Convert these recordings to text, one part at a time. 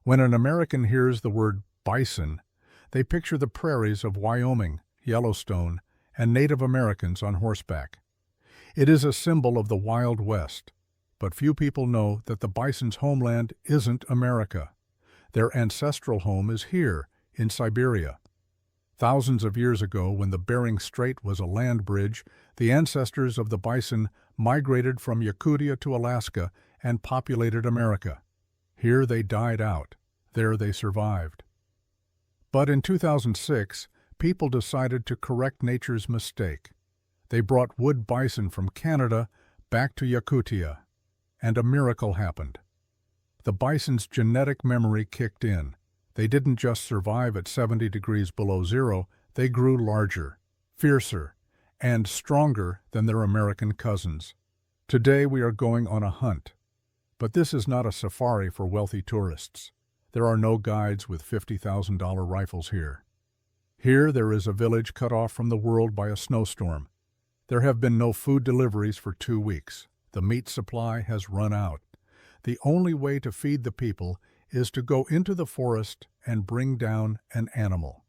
When an American hears the word bison, they picture the prairies of Wyoming, Yellowstone, and Native Americans on horseback. It is a symbol of the Wild West, but few people know that the bison's homeland isn't America. Their ancestral home is here, in Siberia. Thousands of years ago, when the Bering Strait was a land bridge, the ancestors of the bison migrated from Yakutia to Alaska and populated America. Here they died out. There they survived. But in 2006, people decided to correct nature's mistake. They brought wood bison from Canada back to Yakutia, and a miracle happened. The bison's genetic memory kicked in. They didn't just survive at 70 degrees below zero, they grew larger, fiercer, and stronger than their American cousins. Today we are going on a hunt. But this is not a safari for wealthy tourists. There are no guides with $50,000 rifles here. Here there is a village cut off from the world by a snowstorm. There have been no food deliveries for 2 weeks. The meat supply has run out. The only way to feed the people is to go into the forest and bring down an animal.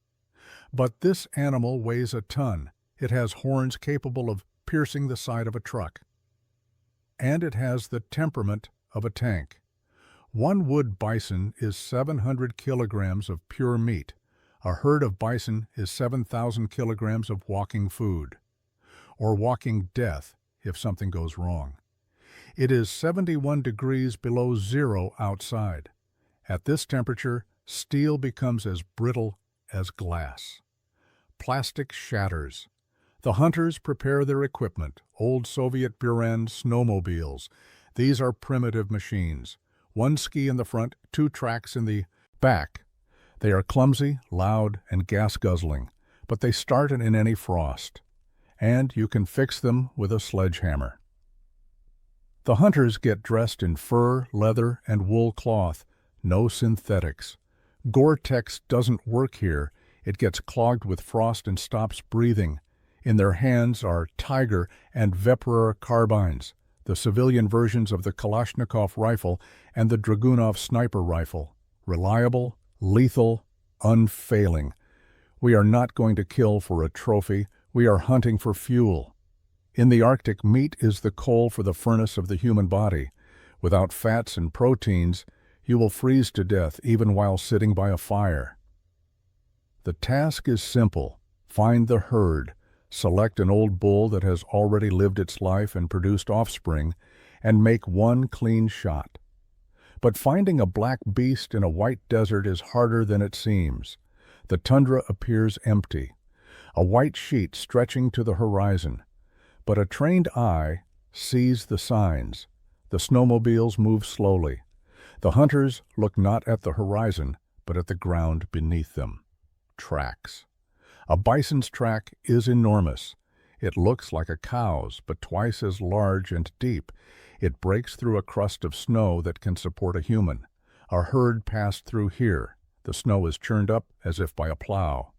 But this animal weighs a ton. It has horns capable of piercing the side of a truck. And it has the temperament of a tank. One wood bison is 700 kilograms of pure meat. A herd of bison is 7,000 kilograms of walking food, or walking death if something goes wrong. It is 71 degrees below zero outside. At this temperature, steel becomes as brittle as glass. Plastic shatters. The hunters prepare their equipment, old Soviet Buran snowmobiles. These are primitive machines. One ski in the front, 2 tracks in the back. They are clumsy, loud, and gas-guzzling, but they start in any frost. And you can fix them with a sledgehammer. The hunters get dressed in fur, leather, and wool cloth. No synthetics. Gore-Tex doesn't work here. It gets clogged with frost and stops breathing. In their hands are Tiger and Veprer carbines, the civilian versions of the Kalashnikov rifle and the Dragunov sniper rifle. Reliable, lethal, unfailing. We are not going to kill for a trophy. We are hunting for fuel. In the Arctic, meat is the coal for the furnace of the human body. Without fats and proteins, you will freeze to death even while sitting by a fire. The task is simple. Find the herd, select an old bull that has already lived its life and produced offspring, and make one clean shot. But finding a black beast in a white desert is harder than it seems. The tundra appears empty, a white sheet stretching to the horizon. But a trained eye sees the signs. The snowmobiles move slowly. The hunters look not at the horizon, but at the ground beneath them. Tracks. A bison's track is enormous. It looks like a cow's, but twice as large and deep. It breaks through a crust of snow that can support a human. A herd passed through here. The snow is churned up as if by a plow.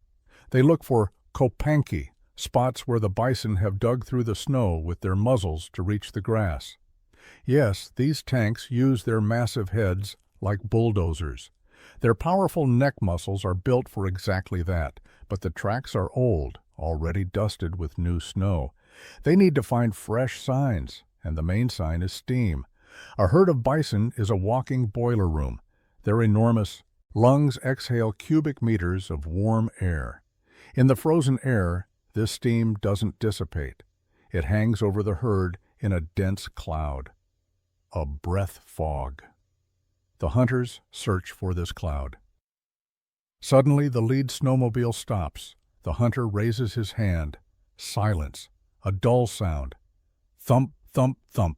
They look for kopanki, spots where the bison have dug through the snow with their muzzles to reach the grass. Yes, these tanks use their massive heads like bulldozers. Their powerful neck muscles are built for exactly that, but the tracks are old, already dusted with new snow. They need to find fresh signs, and the main sign is steam. A herd of bison is a walking boiler room. Their enormous lungs exhale cubic meters of warm air. In the frozen air, this steam doesn't dissipate. It hangs over the herd in a dense cloud. A breath fog. The hunters search for this cloud. Suddenly, the lead snowmobile stops. The hunter raises his hand. Silence. A dull sound. Thump, thump, thump.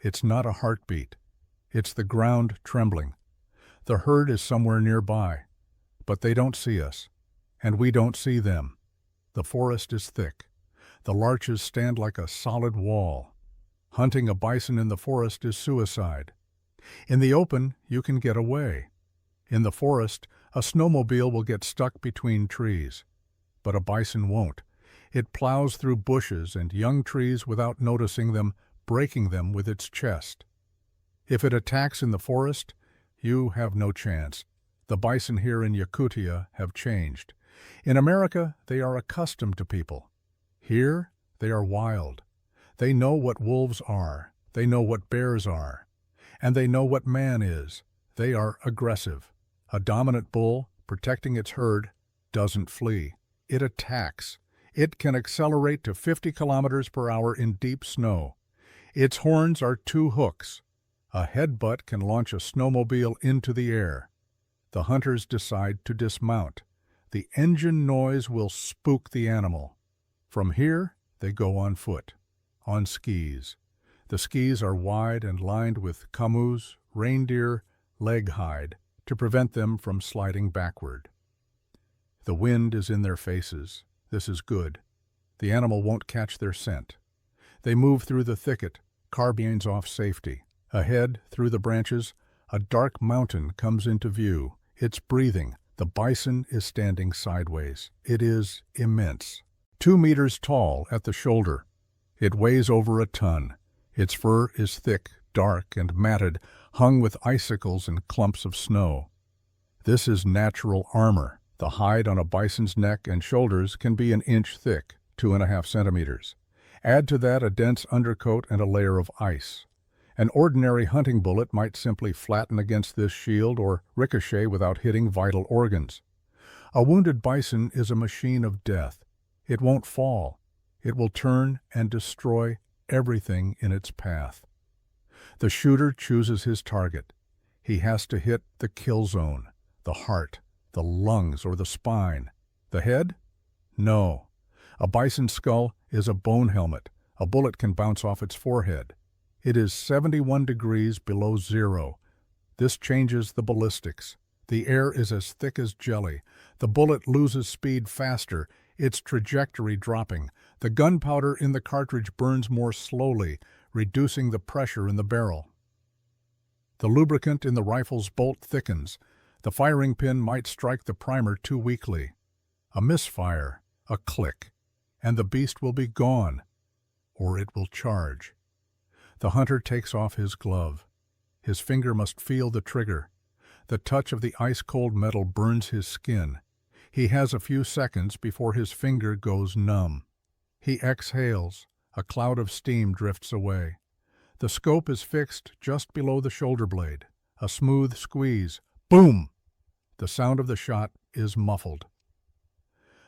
It's not a heartbeat. It's the ground trembling. The herd is somewhere nearby, but they don't see us, and we don't see them. The forest is thick. The larches stand like a solid wall. Hunting a bison in the forest is suicide. In the open, you can get away. In the forest, a snowmobile will get stuck between trees. But a bison won't. It plows through bushes and young trees without noticing them, breaking them with its chest. If it attacks in the forest, You have no chance. The bison here in Yakutia have changed. In America, they are accustomed to people. Here, they are wild. They know what wolves are. They know what bears are. And they know what man is. They are aggressive. A dominant bull, protecting its herd, doesn't flee. It attacks. It can accelerate to 50 kilometers per hour in deep snow. Its horns are two hooks. A headbutt can launch a snowmobile into the air. The hunters decide to dismount. The engine noise will spook the animal. From here, they go on foot, on skis. The skis are wide and lined with camus, reindeer, leg hide, to prevent them from sliding backward. The wind is in their faces. This is good. The animal won't catch their scent. They move through the thicket, carbines off safety. Ahead, through the branches, a dark mountain comes into view. It's breathing. The bison is standing sideways. It is immense. 2 meters tall at the shoulder. It weighs over a ton. Its fur is thick, dark, and matted, hung with icicles and clumps of snow. This is natural armor. The hide on a bison's neck and shoulders can be an inch thick, 2.5 centimeters. Add to that a dense undercoat and a layer of ice. An ordinary hunting bullet might simply flatten against this shield or ricochet without hitting vital organs. A wounded bison is a machine of death. It won't fall. It will turn and destroy everything in its path. The shooter chooses his target. He has to hit the kill zone, the heart, the lungs, or the spine. The head? No. A bison's skull is a bone helmet. A bullet can bounce off its forehead. It is 71 degrees below zero. This changes the ballistics. The air is as thick as jelly. The bullet loses speed faster, its trajectory dropping. The gunpowder in the cartridge burns more slowly, reducing the pressure in the barrel. The lubricant in the rifle's bolt thickens. The firing pin might strike the primer too weakly. A misfire, a click, and the beast will be gone, or it will charge. The hunter takes off his glove. His finger must feel the trigger. The touch of the ice-cold metal burns his skin. He has a few seconds before his finger goes numb. He exhales. A cloud of steam drifts away. The scope is fixed just below the shoulder blade. A smooth squeeze. Boom! The sound of the shot is muffled.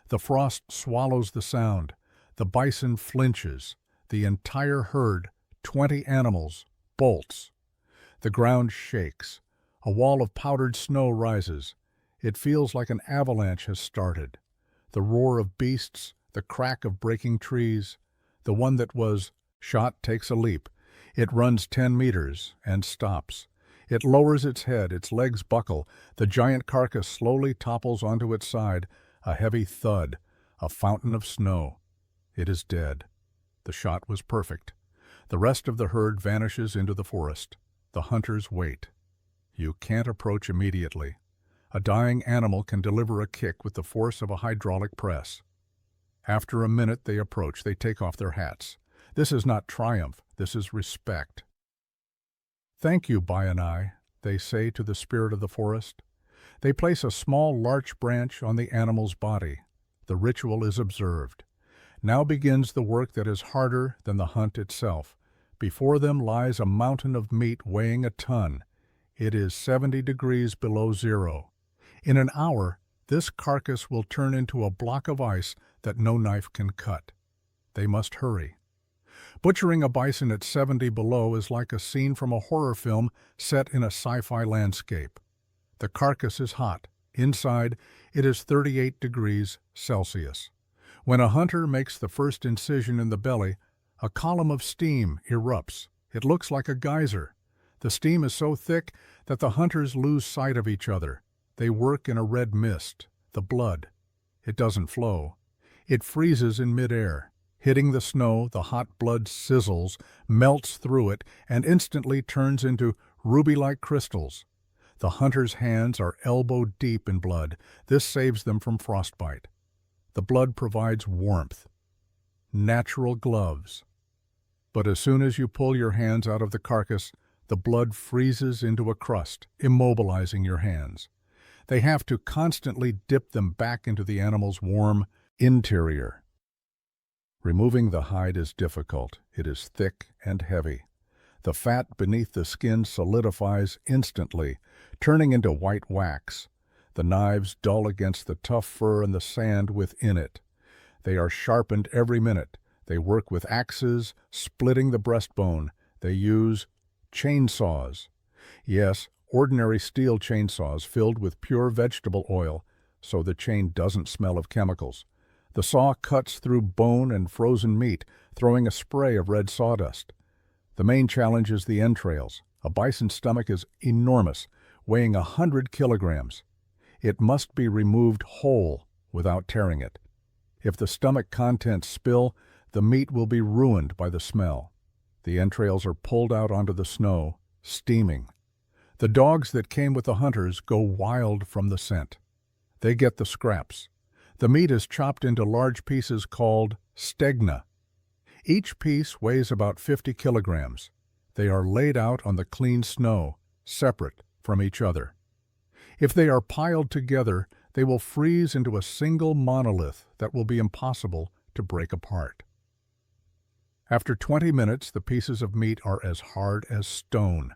The frost swallows the sound. The bison flinches. The entire herd, 20 animals, bolts. The ground shakes. A wall of powdered snow rises. It feels like an avalanche has started. The roar of beasts, the crack of breaking trees. The one that was shot takes a leap. It runs 10 meters and stops. It lowers its head, its legs buckle. The giant carcass slowly topples onto its side. A heavy thud, a fountain of snow. It is dead. The shot was perfect. The rest of the herd vanishes into the forest. The hunters wait. You can't approach immediately. A dying animal can deliver a kick with the force of a hydraulic press. After a minute they approach. They take off their hats. This is not triumph. This is respect. "Thank you, Bison," they say to the spirit of the forest. They place a small larch branch on the animal's body. The ritual is observed. Now begins the work that is harder than the hunt itself. Before them lies a mountain of meat weighing a ton. It is 70 degrees below zero. In an hour, this carcass will turn into a block of ice that no knife can cut. They must hurry. Butchering a bison at 70 below is like a scene from a horror film set in a sci-fi landscape. The carcass is hot. Inside, it is 38 degrees Celsius. When a hunter makes the first incision in the belly, a column of steam erupts. It looks like a geyser. The steam is so thick that the hunters lose sight of each other. They work in a red mist, the blood. It doesn't flow. It freezes in midair. Hitting the snow, the hot blood sizzles, melts through it, and instantly turns into ruby-like crystals. The hunter's hands are elbow-deep in blood. This saves them from frostbite. The blood provides warmth. Natural gloves. But as soon as you pull your hands out of the carcass, The blood freezes into a crust, immobilizing your hands. They have to constantly dip them back into the animal's warm interior. Removing the hide is difficult. It is thick and heavy. The fat beneath the skin solidifies instantly, turning into white wax. The knives dull against the tough fur and the sand within it. They are sharpened every minute. They work with axes, splitting the breastbone. They use chainsaws. Yes, ordinary steel chainsaws filled with pure vegetable oil, so the chain doesn't smell of chemicals. The saw cuts through bone and frozen meat, throwing a spray of red sawdust. The main challenge is the entrails. A bison's stomach is enormous, weighing 100 kilograms. It must be removed whole without tearing it. If the stomach contents spill, the meat will be ruined by the smell. The entrails are pulled out onto the snow, steaming. The dogs that came with the hunters go wild from the scent. They get the scraps. The meat is chopped into large pieces called stegna. Each piece weighs about 50 kilograms. They are laid out on the clean snow, separate from each other. If they are piled together, they will freeze into a single monolith that will be impossible to break apart. After 20 minutes, the pieces of meat are as hard as stone.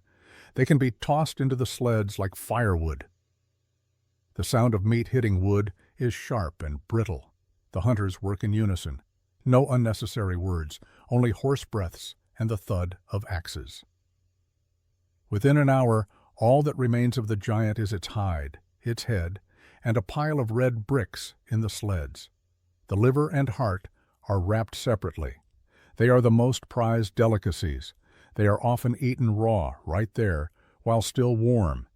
They can be tossed into the sleds like firewood. The sound of meat hitting wood is sharp and brittle. The hunters work in unison. No unnecessary words, only horse breaths and the thud of axes. Within an hour, all that remains of the giant is its hide, its head, and a pile of red bricks in the sleds. The liver and heart are wrapped separately. They are the most prized delicacies. They are often eaten raw, right there, while still warm.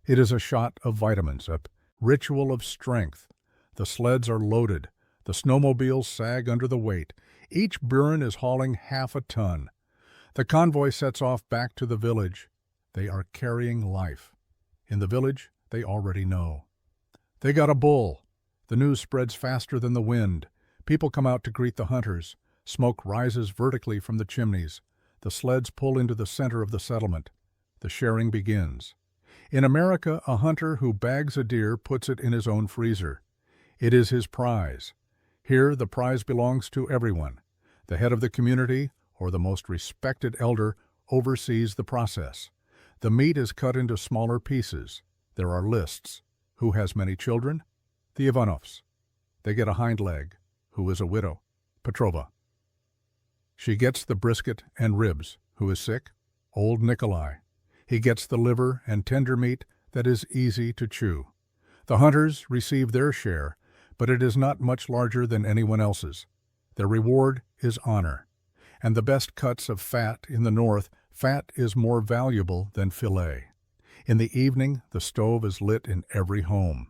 It is a shot of vitamins, a ritual of strength. The sleds are loaded. The snowmobiles sag under the weight. Each burin is hauling half a ton. The convoy sets off back to the village. They are carrying life. In the village, they already know. They got a bull. The news spreads faster than the wind. People come out to greet the hunters. Smoke rises vertically from the chimneys. The sleds pull into the center of the settlement. The sharing begins. In America, a hunter who bags a deer puts it in his own freezer. It is his prize. Here, the prize belongs to everyone. The head of the community, or the most respected elder, oversees the process. The meat is cut into smaller pieces. There are lists. Who has many children? The Ivanovs. They get a hind leg. Who is a widow? Petrova. She gets the brisket and ribs. Who is sick? Old Nikolai. He gets the liver and tender meat that is easy to chew. The hunters receive their share, but it is not much larger than anyone else's. Their reward is honor. And the best cuts of fat in the north, fat is more valuable than filet. In the evening, the stove is lit in every home.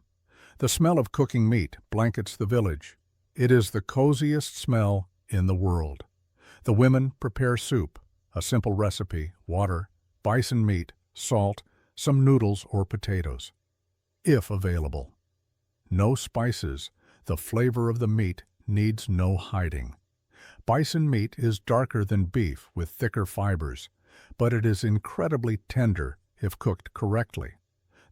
The smell of cooking meat blankets the village. It is the coziest smell in the world. The women prepare soup, a simple recipe, water, bison meat, salt, some noodles or potatoes, if available. No spices. The flavor of the meat needs no hiding. Bison meat is darker than beef with thicker fibers, but it is incredibly tender if cooked correctly.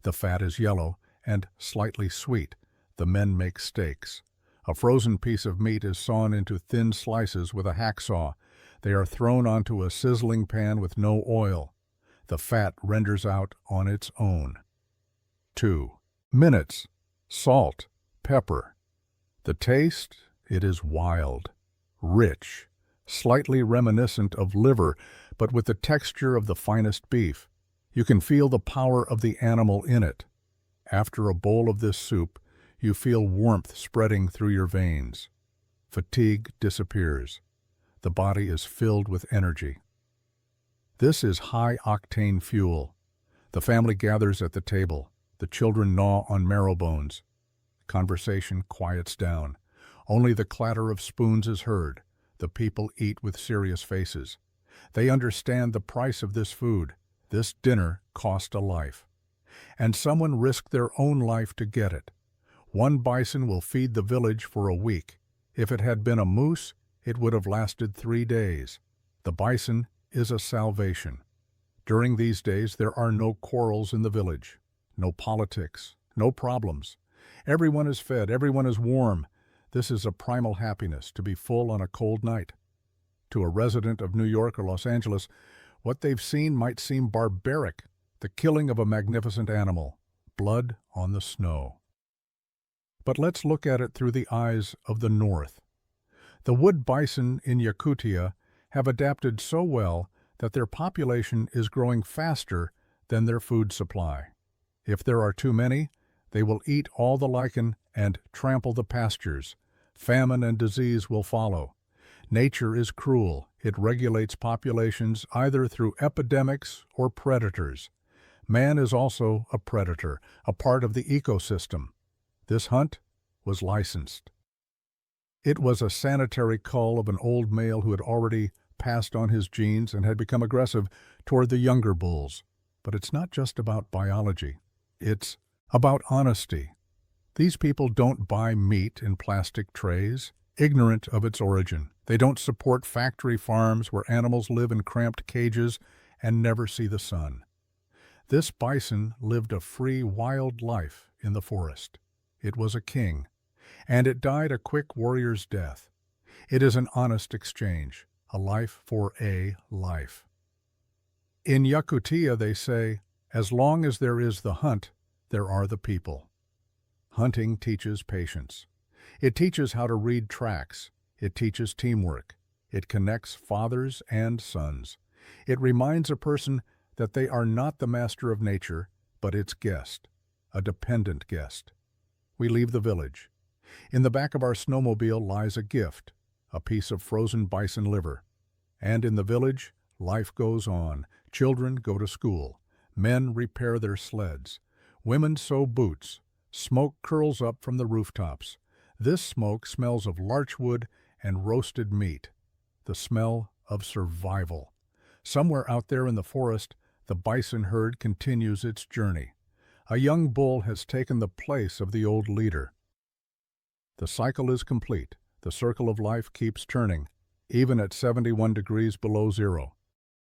The fat is yellow and slightly sweet. The men make steaks. A frozen piece of meat is sawn into thin slices with a hacksaw. They are thrown onto a sizzling pan with no oil. The fat renders out on its own. 2 minutes. Salt, pepper. The taste, it is wild, rich, slightly reminiscent of liver, but with the texture of the finest beef. You can feel the power of the animal in it. After a bowl of this soup, you feel warmth spreading through your veins. Fatigue disappears. The body is filled with energy. This is high-octane fuel. The family gathers at the table. The children gnaw on marrow bones. Conversation quiets down. Only the clatter of spoons is heard. The people eat with serious faces. They understand the price of this food. This dinner cost a life. And someone risked their own life to get it. One bison will feed the village for a week. If it had been a moose, it would have lasted 3 days. The bison is a salvation. During these days, there are no quarrels in the village, no politics, no problems. Everyone is fed, everyone is warm. This is a primal happiness, to be full on a cold night. To a resident of New York or Los Angeles, what they've seen might seem barbaric, the killing of a magnificent animal, blood on the snow. But let's look at it through the eyes of the North. The wood bison in Yakutia have adapted so well that their population is growing faster than their food supply. If there are too many, they will eat all the lichen and trample the pastures. Famine and disease will follow. Nature is cruel. It regulates populations either through epidemics or predators. Man is also a predator, a part of the ecosystem. This hunt was licensed. It was a sanitary cull of an old male who had already passed on his genes and had become aggressive toward the younger bulls. But it's not just about biology. It's about honesty. These people don't buy meat in plastic trays, ignorant of its origin. They don't support factory farms where animals live in cramped cages and never see the sun. This bison lived a free, wild life in the forest. It was a king, and it died a quick warrior's death. It is an honest exchange, a life for a life. In Yakutia, they say, as long as there is the hunt, there are the people. Hunting teaches patience. It teaches how to read tracks. It teaches teamwork. It connects fathers and sons. It reminds a person that they are not the master of nature, but its guest, a dependent guest. We leave the village. In the back of our snowmobile lies a gift, a piece of frozen bison liver. And in the village, life goes on. Children go to school. Men repair their sleds. Women sew boots. Smoke curls up from the rooftops. This smoke smells of larchwood and roasted meat, the smell of survival. Somewhere out there in the forest, the bison herd continues its journey. A young bull has taken the place of the old leader. The cycle is complete. The circle of life keeps turning, even at 71 degrees below zero.